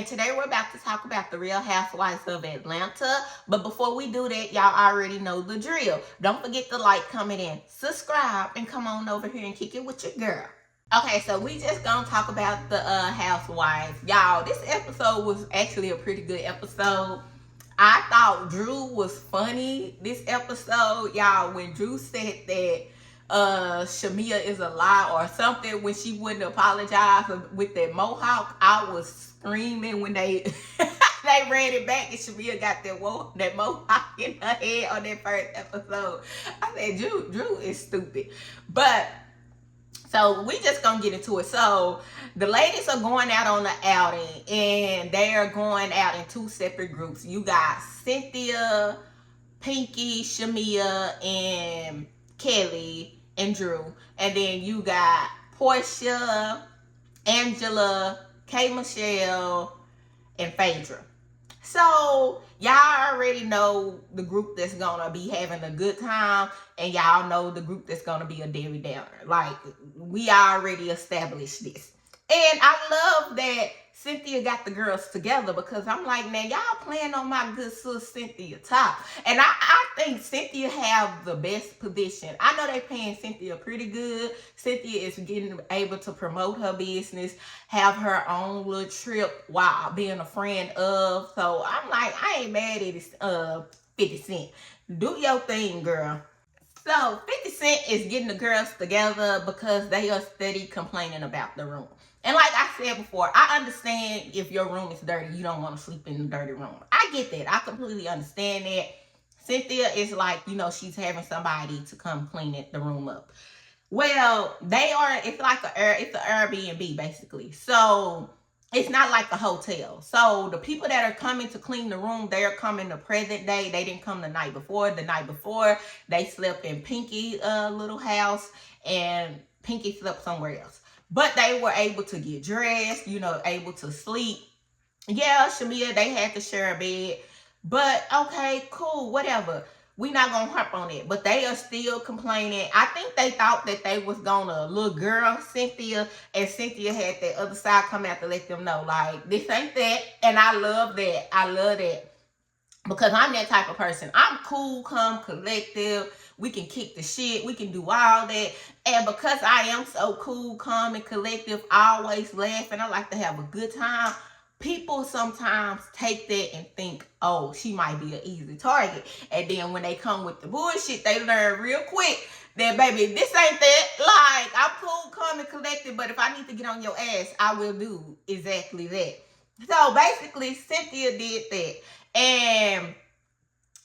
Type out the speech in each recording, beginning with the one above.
and today we're about to talk about the Real Housewives of Atlanta. But before we do that, y'all already know the drill. Don't forget to like, comment, and subscribe, and come on over here and kick it with your girl. Okay, so we just gonna talk about the housewives. Y'all, this episode was actually a pretty good episode. I thought Drew was funny this episode, y'all, when Drew said that Shamea is a lie or something, when she wouldn't apologize with that mohawk. I was screaming when they they ran it back and Shamea got that mohawk in her head on that first episode. I said, Drew is stupid. But so we just gonna get into it. So the ladies are going out on the outing, and they are going out in two separate groups. You got Cynthia, Pinky, Shamea, and Kelli and Drew. And then you got Porsha, Angela, K. Michelle, and Phaedra. So y'all already know the group that's gonna be having a good time, and y'all know the group that's gonna be a Debbie Downer. Like, we already established this. And I love that Cynthia got the girls together, because I'm like, man, y'all playing on my good sis Cynthia top. And I think Cynthia have the best position. I know they paying Cynthia pretty good. Cynthia is getting able to promote her business, have her own little trip while being a friend of. So I'm like, I ain't mad at this 50 Cent. Do your thing, girl. So 50 Cent is getting the girls together because they are steady complaining about the room. And like I said before, I understand if your room is dirty, you don't want to sleep in the dirty room. I get that. I completely understand that. Cynthia is like, she's having somebody to come clean the room up. Well, it's an Airbnb basically. So it's not like a hotel. So the people that are coming to clean the room, they're coming the present day. They didn't come the night before. The night before, they slept in Pinky's little house, and Pinky slept somewhere else. But they were able to get dressed, able to sleep. Yeah, Shamea, they had to share a bed. But okay, cool, whatever. We not gonna harp on it. But they are still complaining. I think they thought that they was gonna little girl Cynthia, and Cynthia had that other side come out to let them know, like, this ain't that. And I love that. I love that. Because I'm that type of person. I'm cool, calm, collective. We can kick the shit. We can do all that. And because I am so cool, calm, and collective, always laughing, I like to have a good time. People sometimes take that and think, oh, she might be an easy target. And then when they come with the bullshit, they learn real quick that, baby, this ain't that. Like, I'm cool, calm, and collective, but if I need to get on your ass, I will do exactly that. So basically, Cynthia did that. And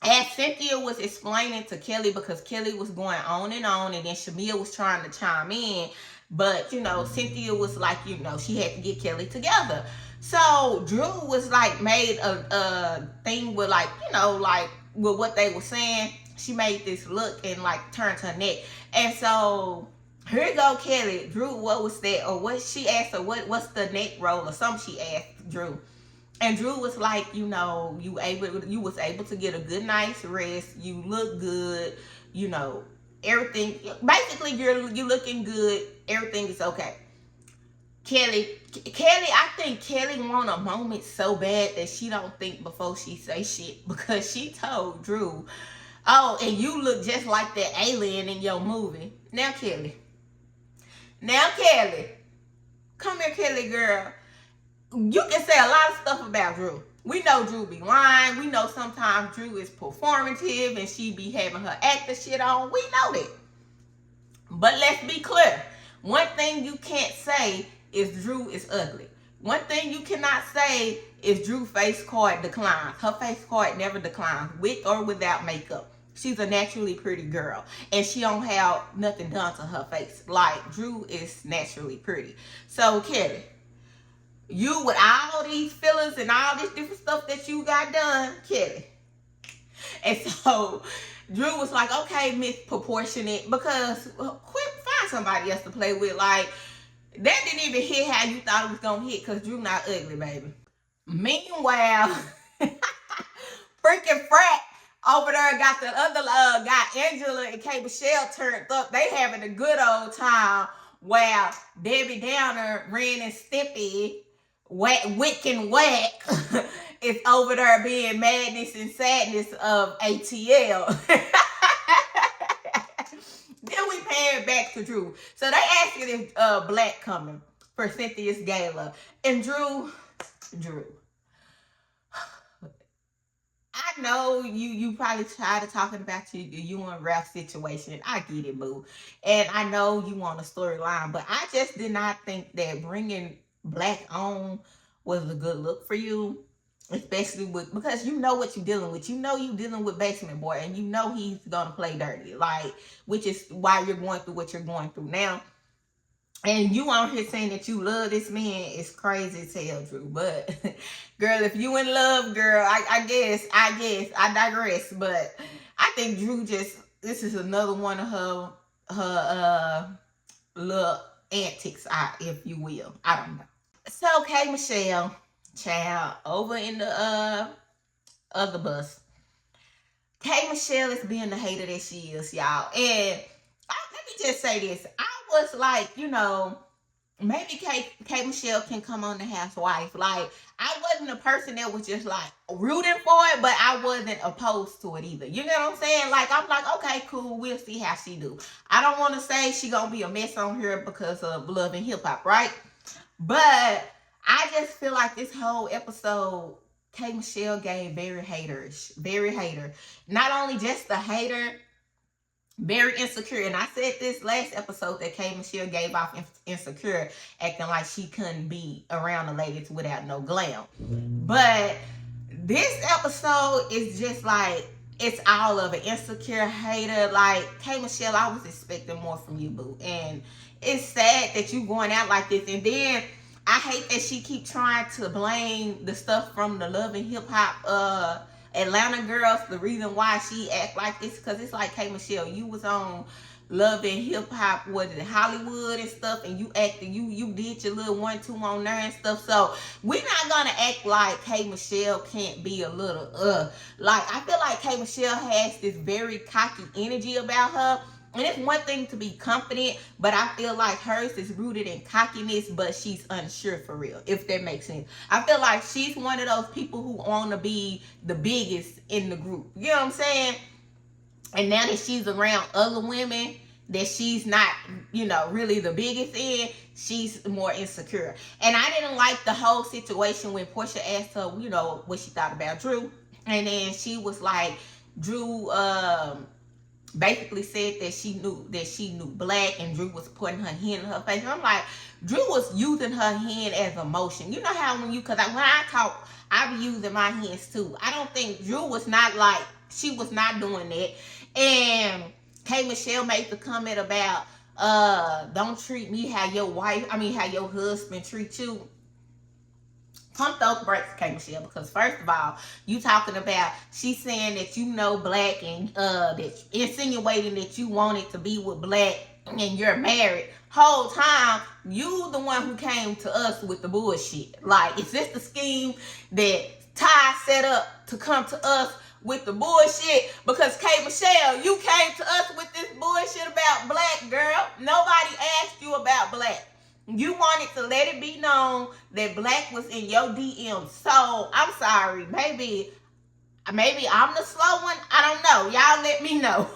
as Cynthia was explaining to Kelli, because Kelli was going on, and then Shamea was trying to chime in, but, Cynthia was like, she had to get Kelli together. So Drew was like, made a thing with like, with what they were saying. She made this look and like turned her neck. And so here go Kelli. Drew, what was that? Or what she asked her, what's the neck roll or something she asked Drew. And Drew was like, you was able to get a good night's rest. You look good, everything. Basically, you're looking good. Everything is okay. Kelli, I think Kelli want a moment so bad that she don't think before she say shit, because she told Drew, oh, and you look just like that alien in your movie. Now, Kelli, come here, Kelli girl. You can say a lot of stuff about Drew. We know Drew be lying. We know sometimes Drew is performative and she be having her actor shit on. We know that. But let's be clear. One thing you can't say is Drew is ugly. One thing you cannot say is Drew face card declines. Her face card never declines, with or without makeup. She's a naturally pretty girl, and she don't have nothing done to her face. Like, Drew is naturally pretty. So, Kelli, you with all these fillers and all this different stuff that you got done, Kelli. And so Drew was like, okay, Miss Proportionate, because find somebody else to play with. Like, that didn't even hit how you thought it was going to hit, because Drew not ugly, baby. Meanwhile, freaking Frat over there got the other got Angela and K. Michelle turned up. They having a good old time while Debbie Downer, Ren, and Stimpy WICK and WACK is over there being madness and sadness of ATL. Then we pan back to Drew. So they asking if Black coming for Cynthia's gala. And Drew, I know you probably tired of talking about you and Ralph's situation. I get it, boo. And I know you want a storyline, but I just did not think that bringing Black on was a good look for you. Especially because you know what you're dealing with. You know you're dealing with Basement Boy, and you know he's gonna play dirty. Like, which is why you're going through what you're going through now. And you on here saying that you love this man is crazy as hell, Drew. But girl, if you in love, girl, I guess I digress. But I think Drew this is another one of her little antics, if you will. I don't know. So K Michelle, child, over in the other bus. K Michelle is being the hater that she is, y'all. And let me just say this. I was like, maybe K Michelle can come on the Housewife. Like, I wasn't a person that was just like rooting for it, but I wasn't opposed to it either. You know what I'm saying? Like, I'm like, okay, cool, we'll see how she do. I don't want to say she gonna be a mess on here because of Love and Hip Hop, right? But I just feel like this whole episode, K Michelle gave very haterish, very hater. Not only just the hater, very insecure. And I said this last episode that K Michelle gave off insecure, acting like she couldn't be around the ladies without no glam. But this episode is just like, it's all of it. Insecure, hater. Like, K Michelle, I was expecting more from you, boo. And it's sad that you going out like this. And then I hate that she keep trying to blame the stuff from the Love and Hip Hop Atlanta girls. The reason why she act like this, because it's like, K Michelle, you was on Love and Hip Hop, Hollywood and stuff, and you acted, you did your little 1-2 on there and stuff. So we're not gonna act like K Michelle can't be a little like, I feel like K Michelle has this very cocky energy about her. And it's one thing to be confident, but I feel like hers is rooted in cockiness, but she's unsure for real, if that makes sense. I feel like she's one of those people who want to be the biggest in the group. You know what I'm saying? And now that she's around other women that she's not, really the biggest in, she's more insecure. And I didn't like the whole situation when Porsha asked her, what she thought about Drew. And then she was like, Drew, basically said that she knew Black, and Drew was putting her hand in her face. And I'm like, Drew was using her hand as emotion. You know how when I talk, I be using my hands too. I don't think Drew was not like, she was not doing that. And K Michelle made the comment about don't treat me how your husband treats you. Pump those brakes, K Michelle, because first of all, you talking about, she's saying that Black, and that insinuating that you wanted to be with Black and you're married. Whole time, you the one who came to us with the bullshit. Like, is this the scheme that Ty set up to come to us with the bullshit? Because K Michelle, you came to us with this bullshit about Black, girl. Nobody asked you about Black. You wanted to let it be known that Black was in your DM. So, I'm sorry. Maybe I'm the slow one. I don't know. Y'all let me know.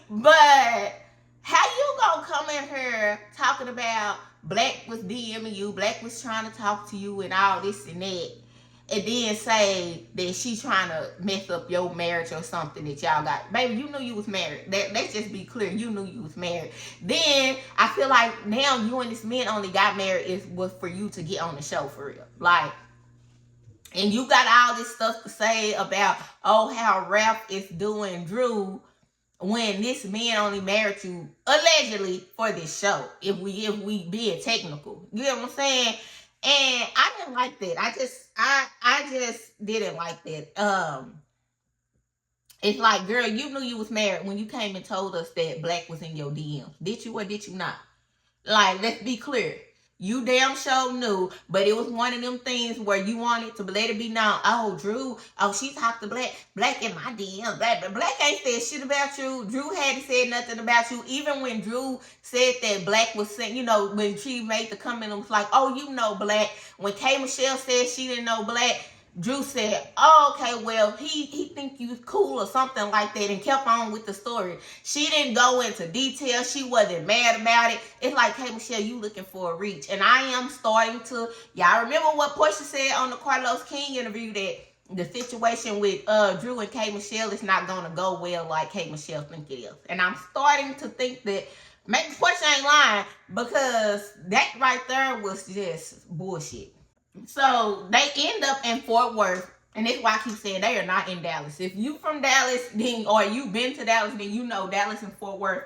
But how you gonna come in here talking about Black was DMing you, Black was trying to talk to you and all this and that, and then say that she's trying to mess up your marriage or something that y'all got? Baby, you knew you was married. Let's just be clear. You knew you was married. Then I feel like now you and this man only got married was for you to get on the show for real. Like, and you got all this stuff to say about, how Ralph is doing Drew, when this man only married you allegedly for this show. If we being technical, you know what I'm saying? And I didn't like that. I just didn't like that. It's like, girl, you knew you was married when you came and told us that Black was in your DMs. Did you or did you not? Like, let's be clear. You damn sure knew, but it was one of them things where you wanted to let it be known. Oh, Drew, oh, she talked to Black in my DM. Black ain't said shit about you. Drew hadn't said nothing about you. Even when Drew said that Black was saying, you know, when she made the comment, it was like, oh, you know Black. When K. Michelle said she didn't know Black, Drew said, oh, okay, well, he think you cool or something like that, and kept on with the story. She didn't go into detail. She wasn't mad about it. It's like, hey, Michelle, you looking for a reach. And I am starting to, y'all remember what Porsha said on the Carlos King interview, that the situation with Drew and K. Michelle is not going to go well like K. Michelle think it is. And I'm starting to think that maybe Porsha ain't lying, because that right there was just bullshit. So they end up in Fort Worth, and that's why I keep saying they are not in Dallas. If you from Dallas, then, or you've been to Dallas, then you know Dallas and Fort Worth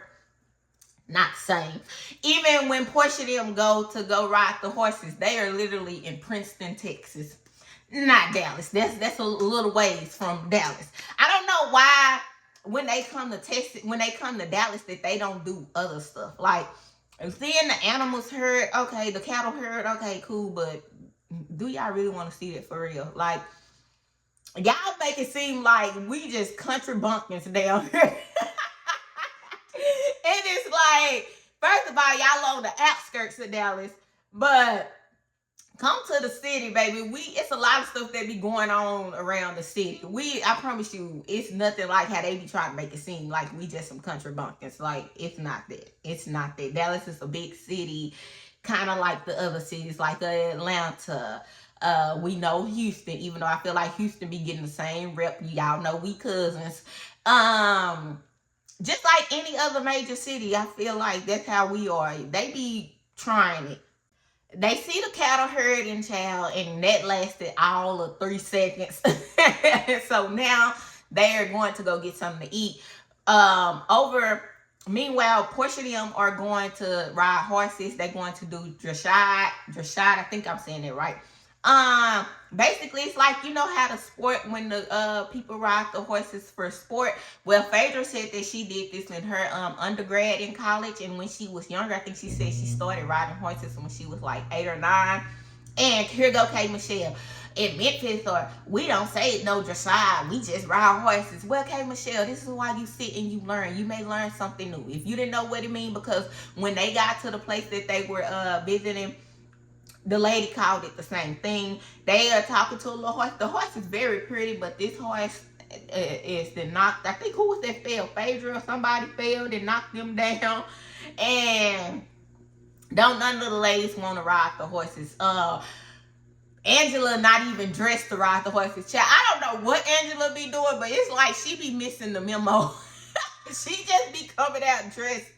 not the same. Even when Porsha them go ride the horses, they are literally in Princeton, Texas, not Dallas. That's a little ways from Dallas. I don't know why when they come to Texas, when they come to Dallas, that they don't do other stuff like seeing the animals herd. Okay, the cattle herd. Okay, cool, but do y'all really want to see that for real? Like, y'all make it seem like we just country bumpkins down here. And it's like, first of all, y'all on the outskirts of Dallas, but come to the city, baby. It's a lot of stuff that be going on around the city. I promise you, it's nothing like how they be trying to make it seem like we just some country bumpkins. Like, it's not that. It's not that. Dallas is a big city, kind of like the other cities, like Atlanta. We know Houston, even though I feel like Houston be getting the same rep. Y'all know we cousins. Just like any other major city, I feel like that's how we are. They be trying it. They see the cattle herding, child, and that lasted all of 3 seconds. So now they are going to go get something to eat. Meanwhile, Porsha and them are going to ride horses. They're going to do dressage. I think I'm saying it right. Basically, it's like, you know how the sport, when the people ride the horses for sport. Well, Phaedra said that she did this in her undergrad in college, and when she was younger, I think she said she started riding horses when she was like 8 or 9. And here go K. Michelle. In Memphis, or we don't say no dressage, we just ride horses. Well, K. Michelle, this is why you sit and you learn. You may learn something new if you didn't know what it means, because when they got to the place that they were visiting, the lady called it the same thing. They are talking to a little horse. The horse is very pretty, but this horse is the knocked. I think, who was that fell? Phaedra or somebody fell and knocked them down. And don't none of the ladies want to ride the horses. Angela not even dressed to ride the horses. Child, I don't know what Angela be doing, but it's like she be missing the memo. She just be coming out dressed.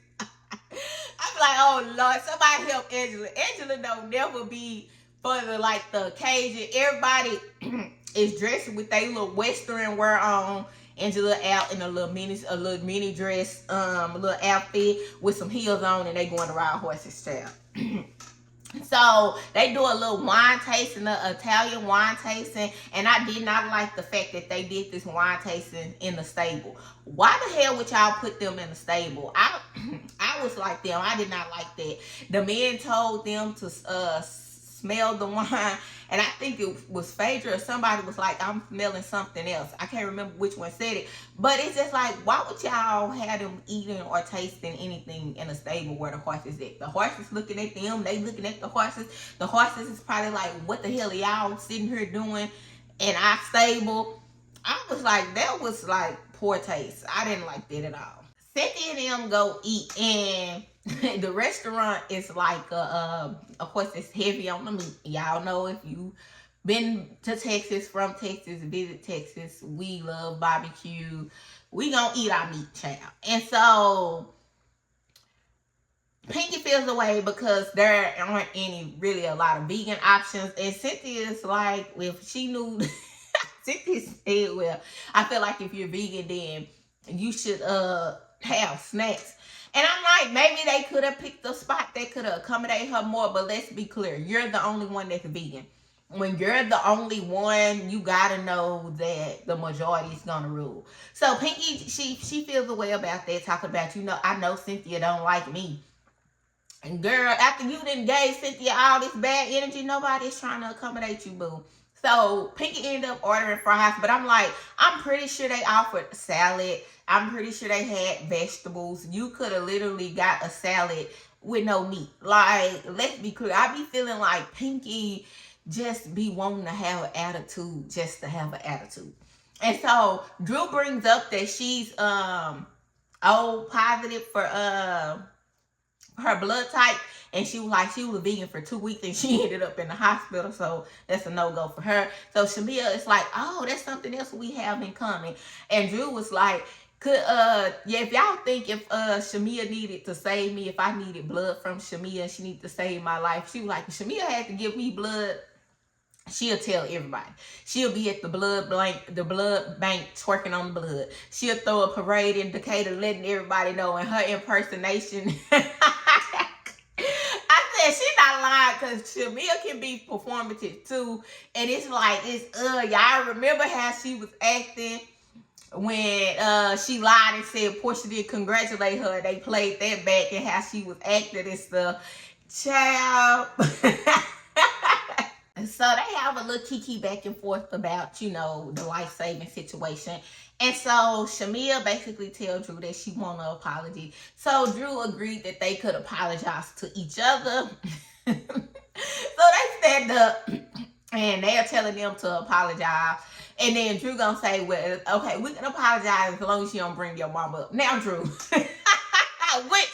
I'm like, oh Lord, somebody help Angela. Angela don't never be for the occasion. Everybody is dressed with their little western wear on. Angela out in a little mini dress, a little outfit with some heels on, and they going to ride horses, child. So they do a little wine tasting, an Italian wine tasting, and I did not like the fact that they did this wine tasting in the stable. Why the hell would y'all put them in the stable? I was like them. I did not like that. The men told them to smell the wine, and I think it was Phaedra or somebody was like, I'm smelling something else. I can't remember which one said it, but it's just like, why would y'all have them eating or tasting anything in a stable where the horse is at? The horse is looking at them, they looking at the horses. The horses is probably like, what the hell are y'all sitting here doing in our stable? I was like, that was like poor taste. I didn't like that at all. Cynthia and them go eat, and the restaurant is like of course it's heavy on the meat. Y'all know, if you been to Texas, from Texas, visit Texas, we love barbecue. We gonna eat our meat, child. And so Pinky feels away because there aren't really a lot of vegan options. And Cynthia's like, if she knew, Cynthia said, well, I feel like if you're vegan, then you should have snacks. And I'm like, maybe they could have picked a spot that could have accommodated her more. But let's be clear, you're the only one that's vegan. When you're the only one, you gotta know that the majority is gonna rule. So Pinky, she feels a way about that, talking about, I know Cynthia don't like me. And girl, after you done gave Cynthia all this bad energy, nobody's trying to accommodate you, boo. So Pinky ended up ordering fries, but I'm like, I'm pretty sure they offered salad. I'm pretty sure they had vegetables. You could have literally got a salad with no meat. Like, let's be clear. I be feeling like Pinky just be wanting to have an attitude just to have an attitude. And so Drew brings up that she's positive for her blood type, and she was like, she was vegan for 2 weeks and she ended up in the hospital, so that's a no-go for her. So Shamea is like, oh, that's something else we have in common. And Drew was like, if y'all think if Shamea needed to save me, if I needed blood from Shamea, she needed to save my life, she was like, if Shamea had to give me blood, she'll tell everybody. She'll be at the blood bank twerking on the blood. She'll throw a parade in Decatur letting everybody know, and her impersonation. I said she's not lying, because Shamea can be performative too. And it's like, y'all remember how she was acting when she lied and said Porsha did congratulate her. They played that back, and how she was acting and stuff. Child. So they have a little kiki back and forth about, you know, the life-saving situation. And so Shamea basically tells Drew that she wants an apology. So Drew agreed that they could apologize to each other. So they stand up and they're telling them to apologize. And then Drew gonna say, well, okay, we can apologize as long as you don't bring your mama up. Now, Drew, which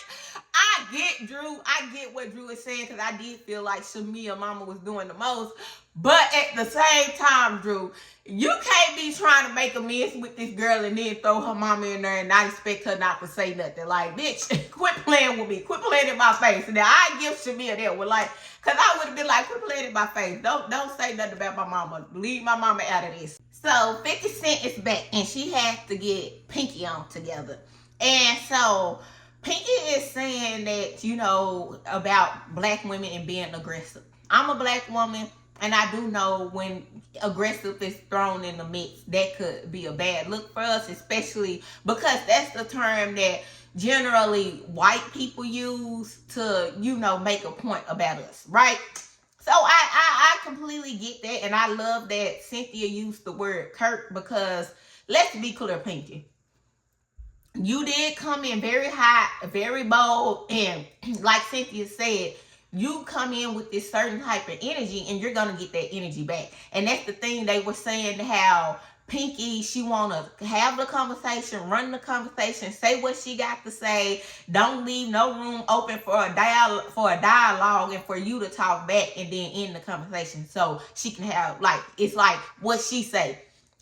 I get, Drew. I get what Drew is saying, because I did feel like Shamea mama was doing the most. But at the same time, Drew, you can't be trying to make a mess with this girl and then throw her mama in there and not expect her not to say nothing. Like, bitch, quit playing with me. Quit playing in my face. And then I give Shamea that one, like, because I would have been like, quit playing in my face. Don't say nothing about my mama. Leave my mama out of this. So 50 Cent is back, and she has to get Pinky on together. And so Pinky is saying that, you know, about black women and being aggressive. I'm a black woman, and I do know when aggressive is thrown in the mix, that could be a bad look for us, especially because that's the term that generally white people use to, you know, make a point about us, right? So I completely get that, and I love that Cynthia used the word Kirk, because let's be clear, Pinky. You did come in very hot, very bold, and like Cynthia said, you come in with this certain type of energy, and you're going to get that energy back. And that's the thing they were saying, how Pinky, she want to have the conversation, run the conversation, say what she got to say. Don't leave no room open for a dialogue and for you to talk back and then end the conversation. So she can have, like, it's like what she say.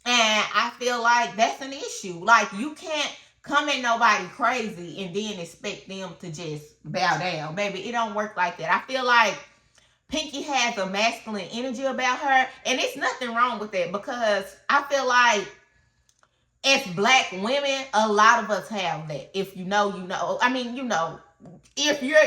And I feel like that's an issue. Like, you can't come at nobody crazy and then expect them to just bow down. Baby, it don't work like that. I feel like Pinky has a masculine energy about her, and it's nothing wrong with that, because I feel like as black women, a lot of us have that. If you know, you know. I mean, you know, if you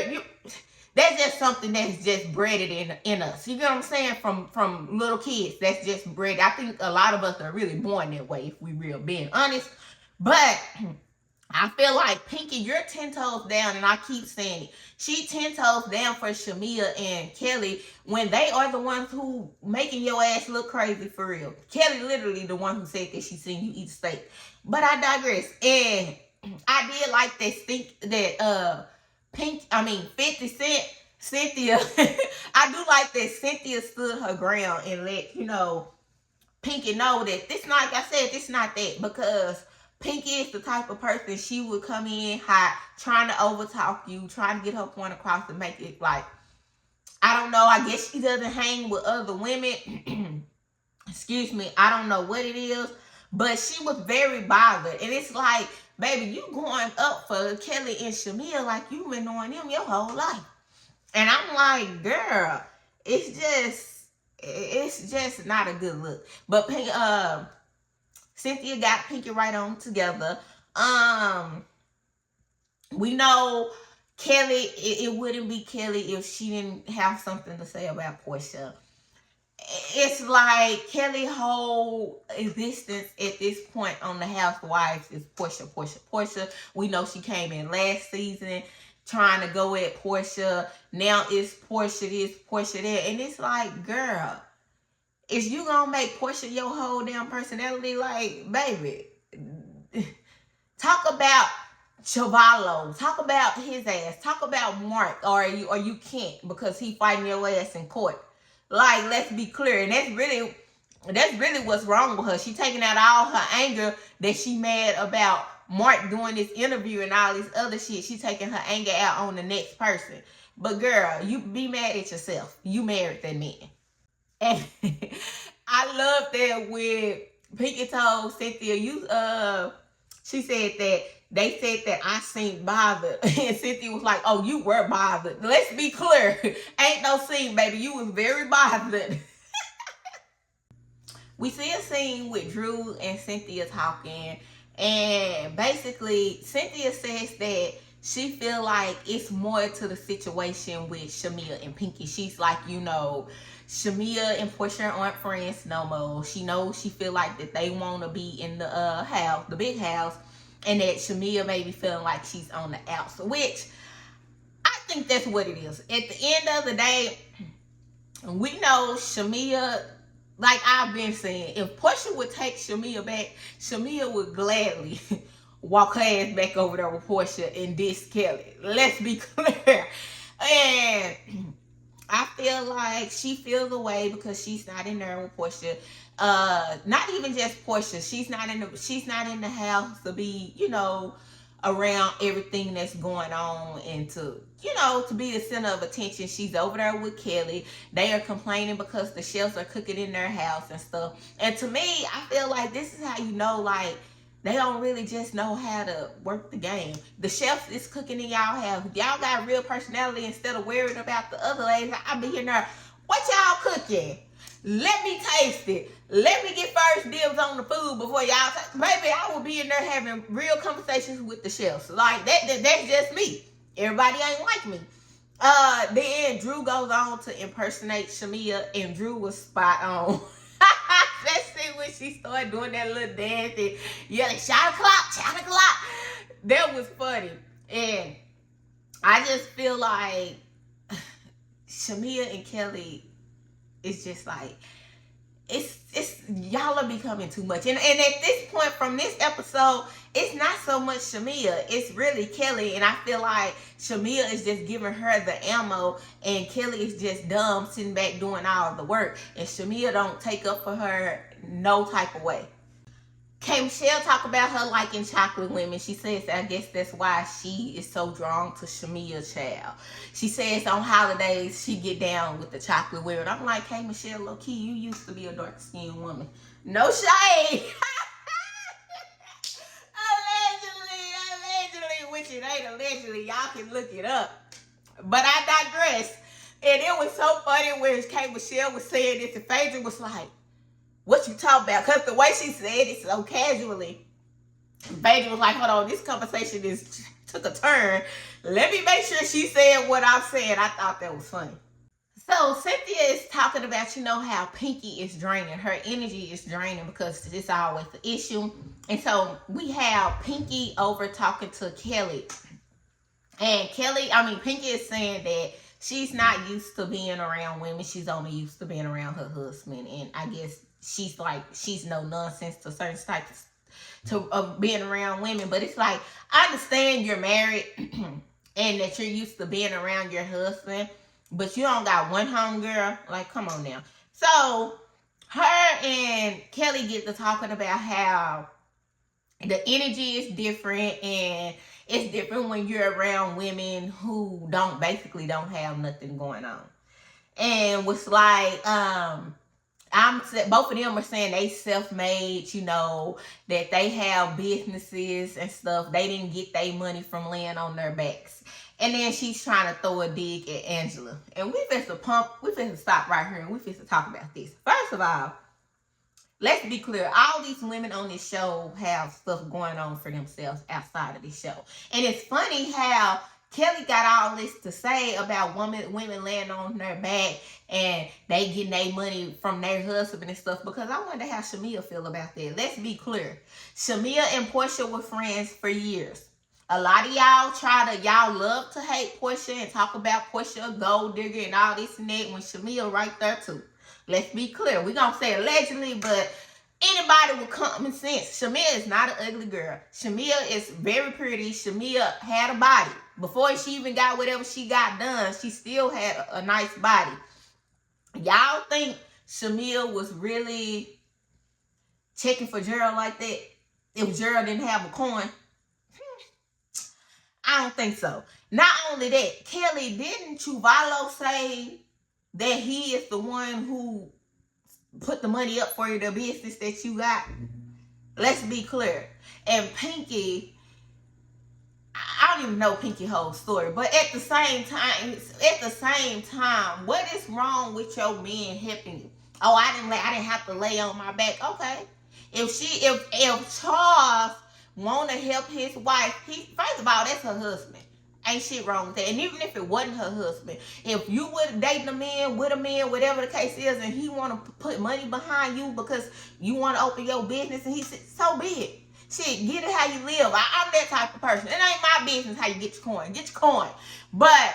that's just something that's just bred in us. You know what I'm saying? From little kids, that's just bred. I think a lot of us are really born that way, if we real being honest. But I feel like Pinky, you're 10 toes down, and I keep saying it. She 10 toes down for Shamea and Kelli when they are the ones who making your ass look crazy for real. Kelli literally the one who said that she seen you eat steak. But I digress. And I did like that 50 Cent, Cynthia. I do like that Cynthia stood her ground and let, you know, Pinky know that this not, like I said, this not that, because Pinky is the type of person, she would come in hot, trying to overtalk you, trying to get her point across to make it like, I don't know, I guess she doesn't hang with other women. Excuse me, I don't know what it is, but she was very bothered. And it's like, baby, you going up for Kelli and Shamea like you've been knowing them your whole life. And I'm like, girl, it's just not a good look. But Cynthia got Pinky right on together. We know Kelli, it wouldn't be Kelli if she didn't have something to say about Porsha. It's like Kelli's whole existence at this point on the Housewives is Porsha. We know she came in last season trying to go at Porsha. Now it's Porsha this, Porsha that. And it's like, girl, is you gonna make Porsha your whole damn personality? Like, baby, talk about Chavallo, talk about his ass, talk about Mark, or you can't because he fighting your ass in court. Like, let's be clear, and that's really what's wrong with her. She taking out all her anger that she mad about Mark doing this interview and all this other shit. She taking her anger out on the next person. But girl, you be mad at yourself. You married that man. And I love that when Pinky told Cynthia, she said that they said that I seemed bothered. And Cynthia was like, oh, you were bothered. Let's be clear. Ain't no scene, baby. You was very bothered. We see a scene with Drew and Cynthia talking. And basically, Cynthia says that she feel like it's more to the situation with Shamea and Pinky. She's like, Shamea and Porsha aren't friends no more. She feel like that they want to be in the house, the big house, and that Shamea may be feeling like she's on the outs, which I think that's what it is. At the end of the day, we know Shamea, like I've been saying, if Porsha would take Shamea back, Shamea would gladly walk her ass back over there with Porsha and diss Kelli. Let's be clear. And I feel like she feels the way because she's not in there with Porsha. Not even just Porsha. She's not in the house to be, around everything that's going on and to be the center of attention. She's over there with Kelli. They are complaining because the chefs are cooking in their house and stuff. And to me, I feel like this is how like, they don't really just know how to work the game. The chef is cooking in y'all house. Y'all got real personality instead of worrying about the other ladies. I be in there, what y'all cooking? Let me taste it. Let me get first dibs on the food before y'all baby, I will be in there having real conversations with the chefs. Like, that's just me. Everybody ain't like me. Then Drew goes on to impersonate Shamea, and Drew was spot on. Let's see when she started doing that little dance and yelling, shot o'clock. That was funny. And I just feel like Shamea and Kelli is just like, it's y'all are becoming too much. And at this point from this episode, it's not so much Shamea, it's really Kelli. And I feel like Shamea is just giving her the ammo and Kelli is just dumb sitting back doing all the work. And Shamea don't take up for her no type of way. K. Michelle talk about her liking chocolate women. She says, I guess that's why she is so drawn to Shamea, child. She says on holidays, she get down with the chocolate women. I'm like, K. Michelle, low-key, you used to be a dark-skinned woman. No shade. Allegedly, which it ain't allegedly. Y'all can look it up. But I digress. And it was so funny when K. Michelle was saying this, and Phaedra was like, what you talk about? Because the way she said it so casually, Phaedra was like, hold on, this conversation took a turn. Let me make sure she said what I'm saying. I thought that was funny. So Cynthia is talking about, how Pinky is draining. Her energy is draining because it's always the issue. And so we have Pinky over talking to Kelli. And Pinky is saying that she's not used to being around women. She's only used to being around her husband. And I guess she's no nonsense to certain types of being around women. But it's like, I understand you're married and that you're used to being around your husband, but you don't got one homegirl. Like, come on now. So her and Kelli get to talking about how the energy is different, and it's different when you're around women who don't have nothing going on. And was like, both of them are saying they self-made, that they have businesses and stuff. They didn't get their money from laying on their backs. And then she's trying to throw a dig at Angela. And we finna stop right here and we finna talk about this. First of all, let's be clear. All these women on this show have stuff going on for themselves outside of this show. And it's funny how Kelli got all this to say about women laying on their back and they getting their money from their husband and stuff, because I wonder how Shamea feel about that. Let's be clear. Shamea and Porsha were friends for years. A lot of y'all love to hate Porsha and talk about Porsha a gold digger and all this and that when Shamea right there too. Let's be clear. We're going to say allegedly, but anybody with common sense, Shamea is not an ugly girl. Shamea is very pretty. Shamea had a body. Before she even got whatever she got done, she still had a nice body. Y'all think Shamea was really checking for Gerald like that if Gerald didn't have a coin? I don't think so. Not only that, Kelli, didn't Chuvalo say that he is the one who put the money up for the business that you got? Let's be clear. And Pinky, I don't even know Pinky whole story, but at the same time, what is wrong with your man helping you? Oh, I didn't have to lay on my back. Okay. If Charles want to help his wife, first of all, that's her husband. Ain't shit wrong with that. And even if it wasn't her husband, if you would date a man, with a man, whatever the case is, and he want to put money behind you because you want to open your business, and he said, so be it. Shit, get it how you live. I'm that type of person. It ain't my business how you get your coin. Get your coin. But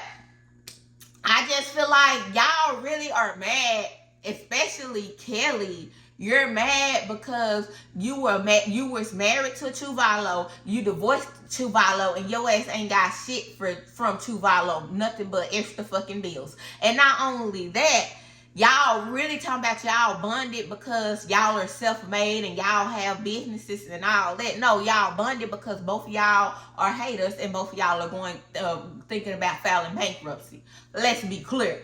I just feel like y'all really are mad, especially Kelli. You're mad because you was married to Chuvalo, you divorced Chuvalo, and your ass ain't got shit from Chuvalo, nothing but extra fucking bills. And not only that, y'all really talking about y'all bonded because y'all are self-made and y'all have businesses and all that. No, y'all bonded because both of y'all are haters and both of y'all are thinking about filing bankruptcy. Let's be clear.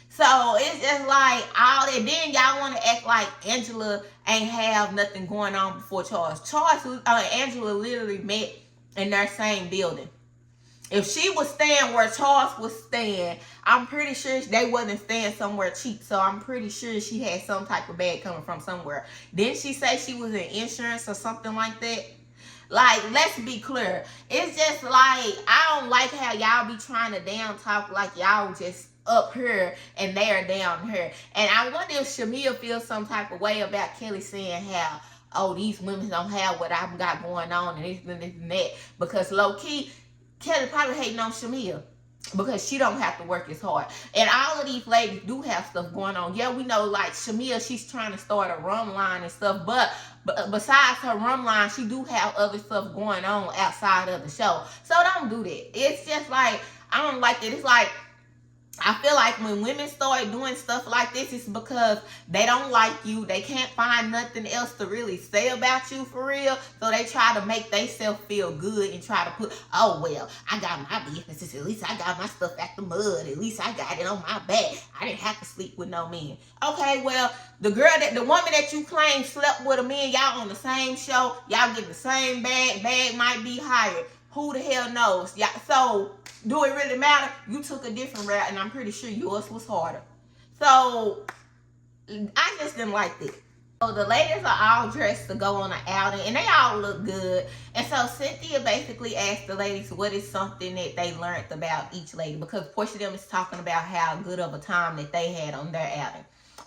So it's just like all that. Then y'all want to act like Angela ain't have nothing going on before Charles. Angela literally met in their same building. If she was staying where Charles was staying, I'm pretty sure they wasn't staying somewhere cheap. So I'm pretty sure she had some type of bag coming from somewhere. Didn't she say she was in insurance or something like that? Like, let's be clear. It's just like, I don't like how y'all be trying to down talk like y'all just up here and they are down here. And I wonder if Shamea feels some type of way about Kelli saying how, oh, these women don't have what I've got going on and this and that. Because low key, Kelli probably hating on Shamea because she don't have to work as hard. And all of these ladies do have stuff going on. Yeah, we know like Shamea, she's trying to start a rum line and stuff, but besides her rum line, she do have other stuff going on outside of the show. So don't do that. It's just like, I don't like it. It's like, I feel like when women start doing stuff like this, it's because they don't like you. They can't find nothing else to really say about you for real. So they try to make themselves feel good and try to put, oh, well, I got my businesses. At least I got my stuff out the mud. At least I got it on my back. I didn't have to sleep with no men. Okay, well, the woman that you claim slept with a man, y'all on the same show. Y'all get the same bag. Bag might be higher. Who the hell knows? Yeah, so do it really matter? You took a different route, and I'm pretty sure yours was harder. So I just didn't like this. So the ladies are all dressed to go on an outing, and they all look good. And so Cynthia basically asked the ladies what is something that they learned about each lady, because Porsha them is talking about how good of a time that they had on their outing.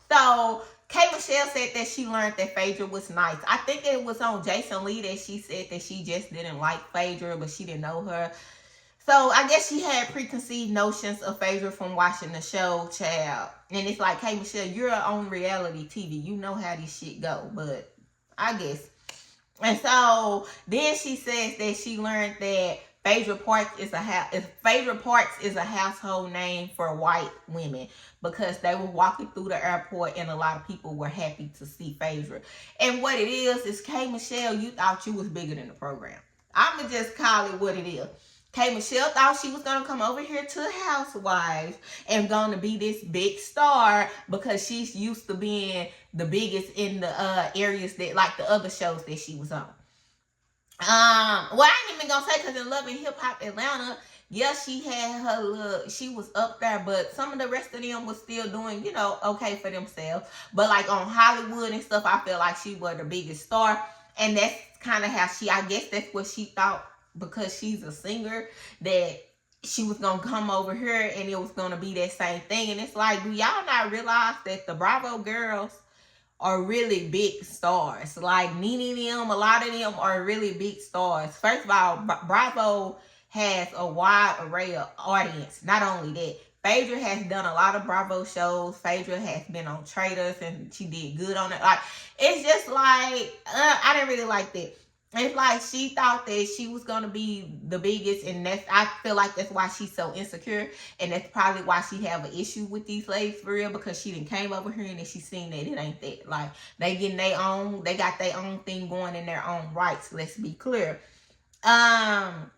So K. Michelle said that she learned that Phaedra was nice. I think it was on Jason Lee that she said that she just didn't like Phaedra, but she didn't know her. So I guess she had preconceived notions of Phaedra from watching the show, child. And it's like, hey, Michelle, you're on reality TV. You know how this shit go, but I guess. And so then she says that she learned that Phaedra Parks is a household name for white women because they were walking through the airport and a lot of people were happy to see Phaedra. And what it is K. Michelle, you thought you was bigger than the program. I'm going to just call it what it is. K. Michelle thought she was going to come over here to Housewives and going to be this big star because she's used to being the biggest in the areas that, like the other shows that she was on. Well, I ain't even gonna say, because in Love and Hip Hop Atlanta, yeah, she had her look, she was up there, but some of the rest of them was still doing, you know, okay for themselves. But like on Hollywood and stuff, I feel like she was the biggest star. And that's kind of how I guess that's what she thought, because she's a singer, that she was gonna come over here and it was gonna be that same thing. And it's like, do y'all not realize that the Bravo girls are really big stars. Like Nene them, a lot of them are really big stars. First of all, Bravo has a wide array of audience. Not only that, Phaedra has done a lot of Bravo shows. Phaedra has been on Traitors and she did good on it. Like, it's just like, I didn't really like that. It's like she thought that she was gonna be the biggest, and I feel like that's why she's so insecure, and that's probably why she have an issue with these ladies for real, because she done came over here and then she seen that it ain't that. Like, they got their own thing going in their own rights. Let's be clear. And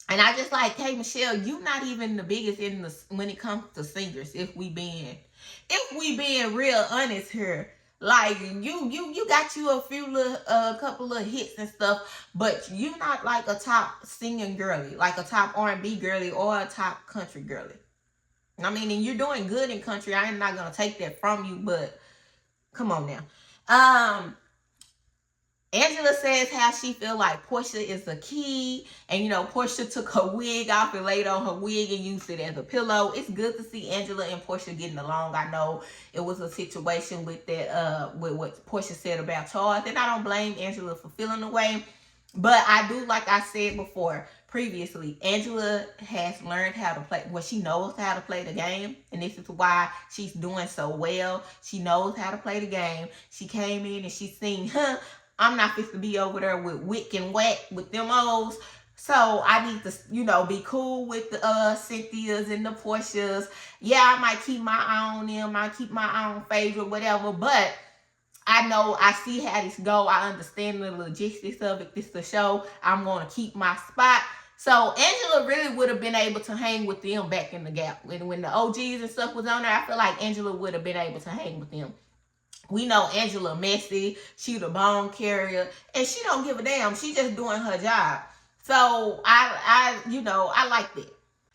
I just like, hey Michelle, you not even the biggest when it comes to singers. If we being real honest here. Like, you got you a couple of hits and stuff, but you not like a top singing girly, like a top R&B girly or a top country girly. I mean, and you're doing good in country. I am not gonna take that from you, but come on now. Angela says how she feel like Porsha is the key. And, you know, Porsha took her wig off and laid on her wig and used it as a pillow. It's good to see Angela and Porsha getting along. I know it was a situation with that, with what Porsha said about Charles. And I don't blame Angela for feeling the way. But I do, like I said before, previously, Angela has learned how to play. Well, she knows how to play the game. And this is why she's doing so well. She knows how to play the game. She came in and she seen, I'm not fit to be over there with WICK and WACK with them O's. So I need to, you know, be cool with the Cynthias and the Portias. Yeah, I might keep my eye on them. I keep my eye on Phaedra, whatever. But I know, I see how this go. I understand the logistics of it. This is the show. I'm going to keep my spot. So Angela really would have been able to hang with them back in the Gap. When the OGs and stuff was on there, I feel like Angela would have been able to hang with them. We know Angela messy, she the bone carrier, and she don't give a damn. She just doing her job. So I like that.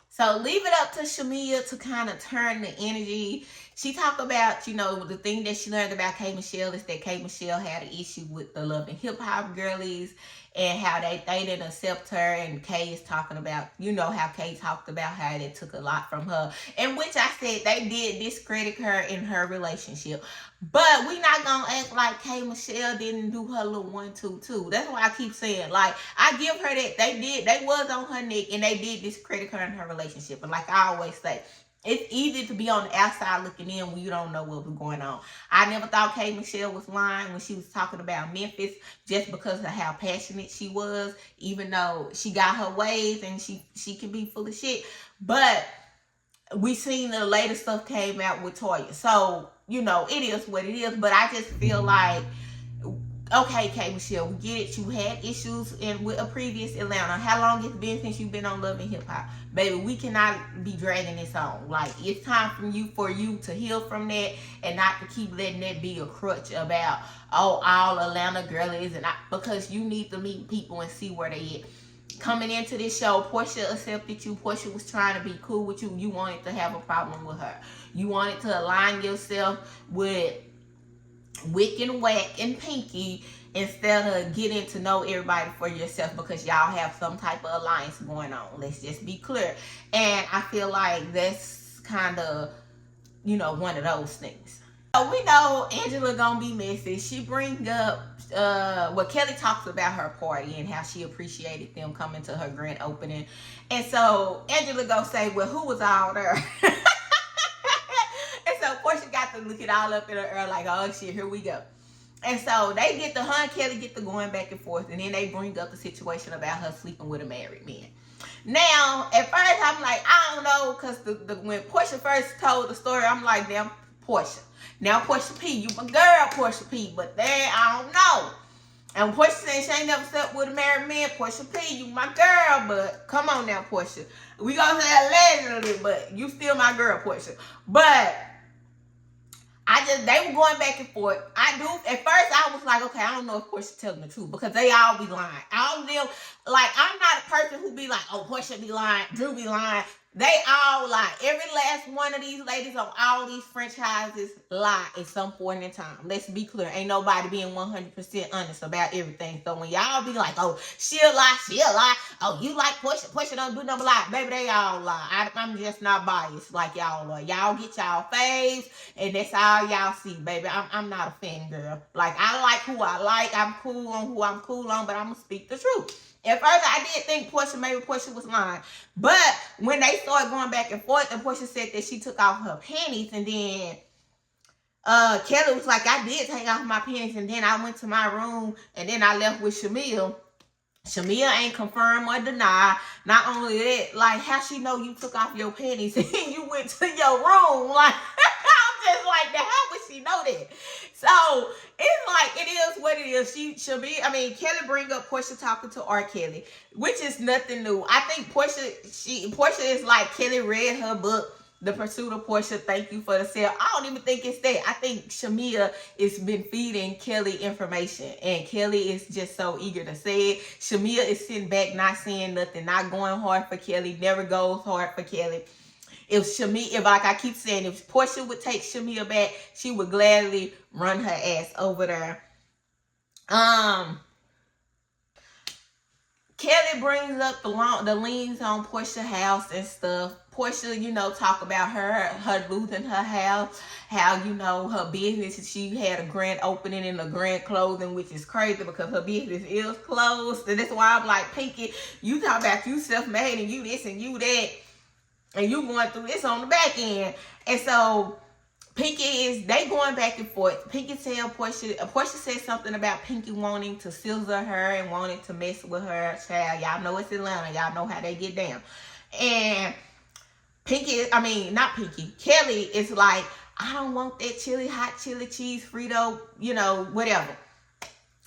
So leave it up to Shamea to kind of turn the energy. She talked about, you know, the thing that she learned about K. Michelle is that K. Michelle had an issue with the Love and Hip Hop girlies and how they didn't accept her. And Kay is talking about, you know, how Kay talked about how they took a lot from her. And which I said they did discredit her in her relationship. But we not going to act like K. Michelle didn't do her little 1, 2, 2. That's why I keep saying, like, I give her that. They was on her neck and they did discredit her in her relationship. And like I always say, it's easy to be on the outside looking in when you don't know what was going on. I never thought K. Michelle was lying when she was talking about Memphis just because of how passionate she was, even though she got her ways and she can be full of shit. But we seen the latest stuff came out with Toya. So, you know, it is what it is. But I just feel like, okay, K. Michelle, we get it. You had issues with a previous Atlanta. How long it's been since you've been on Love and Hip Hop? Baby, we cannot be dragging this on. Like, it's time for you to heal from that and not to keep letting that be a crutch about, oh, all Atlanta girlies. Because you need to meet people and see where they at. Coming into this show, Porsha accepted you. Porsha was trying to be cool with you. You wanted to have a problem with her. You wanted to align yourself with WICK and WACK and Pinky instead of getting to know everybody for yourself, because y'all have some type of alliance going on. Let's just be clear. And I feel like that's kind of, you know, one of those things. So we know Angela gonna be messy. She brings up Kelli talks about her party and how she appreciated them coming to her grand opening. And so Angela gonna say, well, who was all there? And so Porsha got to look it all up in her ear like, oh shit, here we go. And so they get the, her and Kelli get to going back and forth, and then they bring up the situation about her sleeping with a married man. Now, at first I'm like, I don't know, because when Porsha first told the story, I'm like, damn, Porsha. Now Porsha P, you my girl, Porsha P, but then I don't know. And Porsha saying she ain't never slept with a married man. Porsha P, you my girl, but come on now, Porsha. We gonna say allegedly, but you still my girl, Porsha. But they were going back and forth. At first I was like, okay, I don't know if Porsha telling the truth, because they all be lying. All of them, like, I'm not a person who be like, oh, Porsha be lying, Drew be lying. They all lie. Every last one of these ladies on all these franchises lie at some point in time. Let's be clear. Ain't nobody being 100% honest about everything. So when y'all be like, oh, she'll lie. Oh, you like Porsha don't do nothing lie. Baby, they all lie. I'm just not biased like y'all are. Y'all get y'all faves, and that's all y'all see, baby. I'm not a fan girl. Like, I like who I like. I'm cool on who I'm cool on, but I'm going to speak the truth. At first, I did think maybe Porsha was lying. But when they started going back and forth, and Porsha said that she took off her panties, and then Kelli was like, I did take off my panties, and then I went to my room, and then I left with Shamea. Shamea ain't confirm or deny. Not only that, like, how she know you took off your panties and you went to your room? Like, I'm just like, how would she know that? So it's like, it is what it is. Kelli bring up Porsha talking to R. Kelli, which is nothing new. I think Porsha is like, Kelli read her book, The Pursuit of Porsha, Thank You for the Sale. I don't even think it's that. I think Shamea has been feeding Kelli information, and Kelli is just so eager to say it. Shamea is sitting back, not saying nothing, not going hard for Kelli, never goes hard for Kelli. If like I keep saying, if Porsha would take Shamea back, she would gladly run her ass over there. Kelli brings up the liens on Porsha's house and stuff. Porsha, talk about her losing her house, how, her business, she had a grand opening and a grand closing, which is crazy because her business is closed. And that's why I'm like, Pinky, you talk about you self-made and you this and you that, and you going through this on the back end. And so Pinky they going back and forth. Pinky tell Porsha said something about Pinky wanting to scissor her and wanting to mess with her child. Y'all know it's Atlanta. Y'all know how they get down. And Kelli is like, I don't want that hot chili cheese Frito, whatever.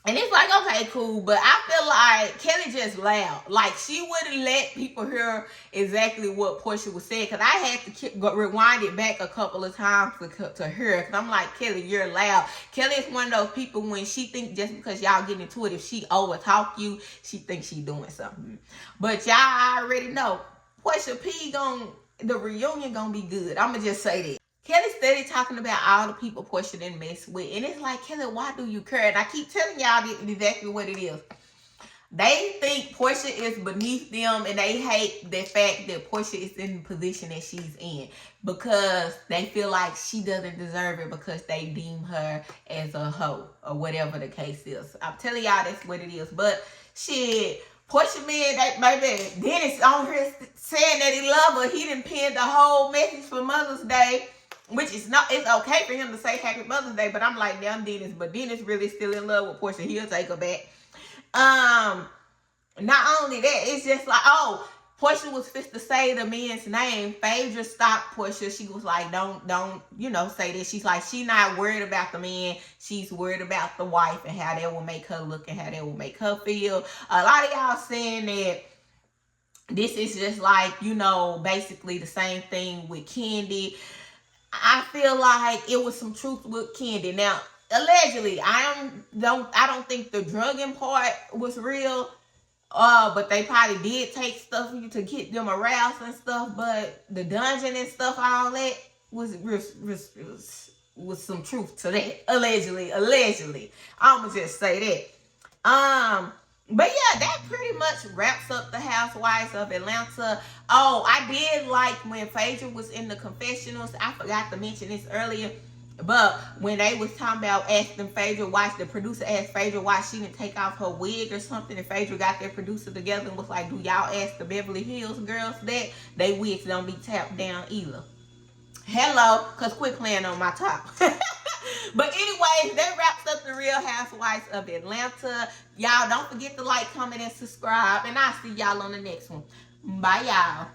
And it's like, okay, cool. But I feel like Kelli just loud. Like, she wouldn't let people hear exactly what Porsha was saying. Because I had to rewind it back a couple of times to hear. Because I'm like, Kelli, you're loud. Kelli is one of those people, when she thinks just because y'all get into it, if she overtalk you, she thinks she doing something. But y'all already know, Porsha P the reunion gonna be good. I'ma just say that. Kelli steady talking about all the people Porsha didn't mess with. And it's like, Kelli, why do you care? And I keep telling y'all exactly what it is. They think Porsha is beneath them, and they hate the fact that Porsha is in the position that she's in, because they feel like she doesn't deserve it because they deem her as a hoe or whatever the case is. I'm telling y'all that's what it is. But shit, Porsha baby, Dennis on here saying that he love her. He done pinned the whole message for Mother's Day, which is it's okay for him to say Happy Mother's Day, but I'm like, damn Dennis, but Dennis really still in love with Porsha. He'll take her back. Not only that, it's just like, oh, Porsha was fit to say the man's name. Phaedra stopped Porsha. She was like, don't, say this. She's like, she not worried about the man. She's worried about the wife and how that will make her look and how that will make her feel. A lot of y'all saying that this is just like, basically the same thing with Kandi. I feel like it was some truth with Kandi. Now, allegedly, I don't think the drugging part was real. But they probably did take stuff to get them aroused and stuff. But the dungeon and stuff, all that was some truth to that. Allegedly. I'ma just say that. But yeah, that pretty much wraps up the Housewives of Atlanta. Oh, I did like when Phaedra was in the confessionals. I forgot to mention this earlier. But when they was talking about asking Phaedra why, the producer asked Phaedra why she didn't take off her wig or something, and Phaedra got their producer together and was like, do y'all ask the Beverly Hills girls that? They wigs don't be tapped down either. Hello, because quit playing on my top. But anyways, that wraps up the Real Housewives of Atlanta. Y'all don't forget to like, comment, and subscribe. And I'll see y'all on the next one. Bye, y'all.